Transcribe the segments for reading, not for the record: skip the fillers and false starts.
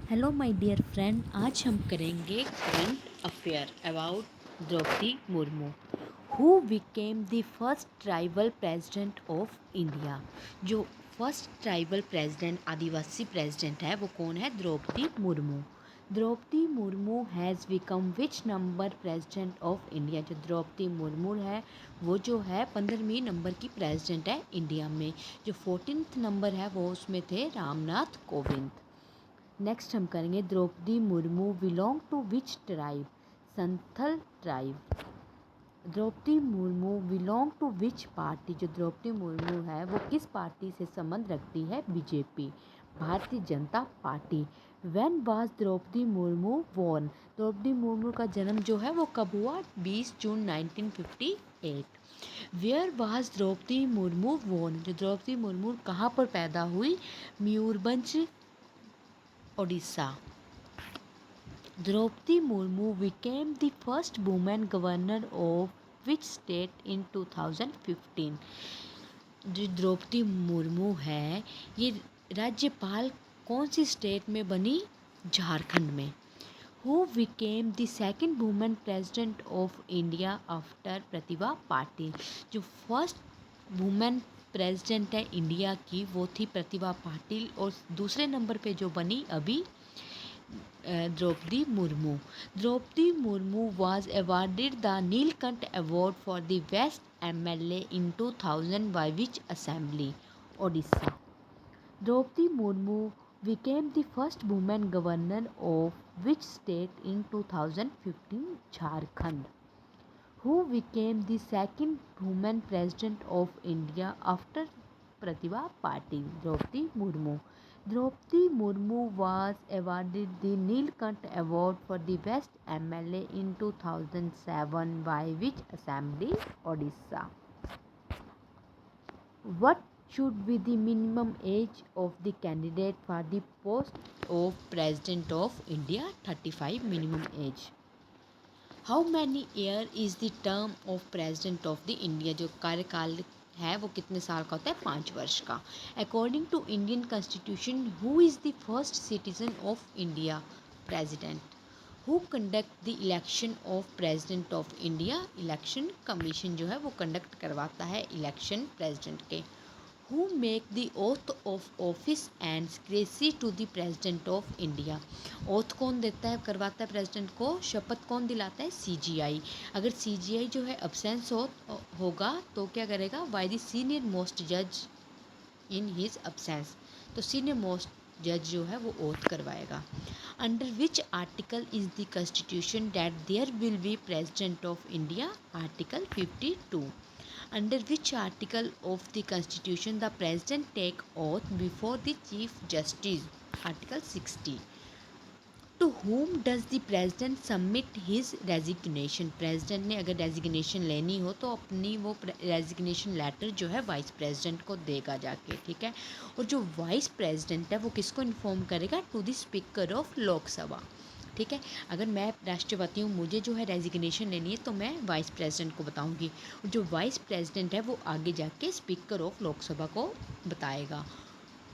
Hello my dear friend, आज हम करेंगे current affair about Draupadi Murmu who became the first tribal president of India. जो first tribal president आदिवासी president है वो कौन है? Draupadi Murmu. Draupadi Murmu has become which number president of India. जो द्रौपदी मुर्मू है वो जो है 15वीं नंबर की प्रेसिडेंट है इंडिया में। जो 14th नंबर है वो उसमें थे रामनाथ कोविंद। नेक्स्ट हम करेंगे Draupadi Murmu belong to which tribe. Santhal tribe. Draupadi Murmu belong to which party. जो द्रौपदी मुर्मू है वो किस पार्टी से संबंध रखती है? BJP, Bharatiya Janata party. When was Draupadi Murmu born. Draupadi Murmu का जन्म जो है वो कब हुआ? 20 June 1958। Where was Draupadi Murmu born. जो द्रौपदी मुर्मू कहाँ पर पैदा हुई? Mayurbhanj, Odisha. Draupadi Murmu became the first woman governor of which state in 2015। जो द्रौपदी मुर्मू है ये राज्यपाल कौन सी स्टेट में बनी? झारखंड में। Who became the second woman president of India after Pratibha Patil. जो फर्स्ट वुमेन प्रेसिडेंट है इंडिया की वो थी प्रतिभा पाटिल और दूसरे नंबर पे जो बनी अभी Draupadi Murmu. Draupadi Murmu was awarded the Nilkanth award for the best MLA in 2000 by which assembly? Odisha। Draupadi Murmu became the first woman governor of which state in 2015? Jharkhand। Who became the second woman president of India after Pratibha Patil? Draupadi Murmu। Draupadi Murmu was awarded the Neelkanth Award for the best MLA in 2007 by which assembly? Odisha। What should be the minimum age of the candidate for the post of President of India? 35 minimum age। How many year is the term of president of the India. जो कार्यकाल है वो कितने साल का होता है? 5 वर्ष का। According to Indian constitution who is the first citizen of India? President. Who conduct the election of president of India? Election commission जो है वो कंडक्ट करवाता है इलेक्शन प्रेजिडेंट के। Who make the oath of office and secrecy to the president of India? Oath कौन देता है, करवाता है प्रेसिडेंट को? शपथ कौन दिलाता है? CGI। अगर CGI जो है अब्सेंस होगा तो क्या करेगा? बाय द सीनियर मोस्ट जज इन हिज अब्सेंस। तो सीनियर मोस्ट जज जो है वो ओथ करवाएगा। Under which article is the constitution that there will be president of India? Article 52। Under which article of the Constitution the President take oath before the Chief Justice? Article 60. To whom does the President submit his resignation? President ने अगर resignation लेनी हो तो अपनी वो resignation letter जो है vice president को देगा जाके, ठीक है। और जो वाइस प्रेसिडेंट है वो किसको इन्फॉर्म करेगा? To the speaker of Lok Sabha, ठीक है। अगर मैं राष्ट्रपति हूँ, मुझे जो है रेजिग्नेशन लेनी है तो मैं वाइस प्रेसिडेंट को बताऊँगी और जो वाइस प्रेसिडेंट है वो आगे जाके स्पीकर ऑफ लोकसभा को बताएगा।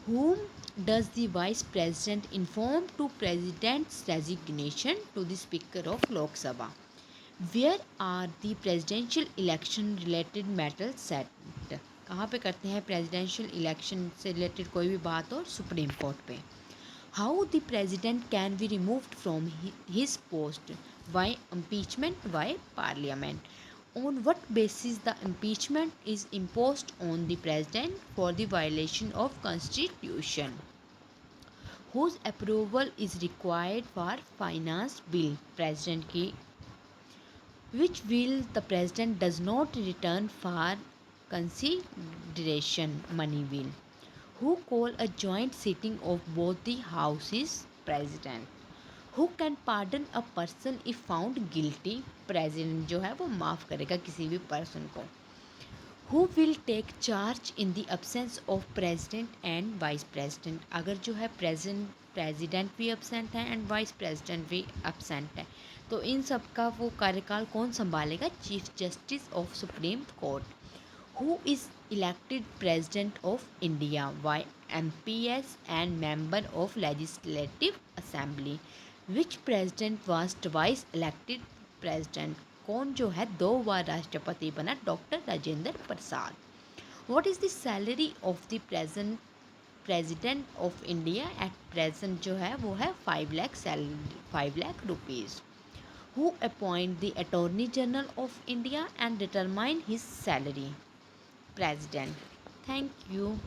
Whom does the vice president inform to president's resignation? To the speaker of Lok Sabha। Where are the presidential election related matters set? कहाँ पे करते हैं presidential election से related कोई भी बात? और सुप्रीम कोर्ट पे। How the president can be removed from his post? By impeachment, by parliament। On what basis the impeachment is imposed on the president? For the violation of constitution। Whose approval is required for finance bill? President की। Which bill the president does not return for consideration? Money bill। Who call a joint sitting of both the houses? President। Who can pardon a person if found guilty? President जो है वो माफ़ करेगा किसी भी person को। Who will take charge in the absence of president and vice president? अगर जो है प्रेसिडेंट भी absent है and वाइस प्रेसिडेंट भी absent है तो इन सब का वो कार्यकाल कौन संभालेगा? Chief justice of supreme court. Who is elected president of India? Why MPs and member of Legislative Assembly? Which president was twice elected president? कौन जो है 2 बार राष्ट्रपति बना? Doctor Rajendra Prasad. What is the salary of the president of India at present? जो है वो है 5 lakh salary, 5 lakh rupees. Who appoint the Attorney General of India and determine his salary? President. Thank you.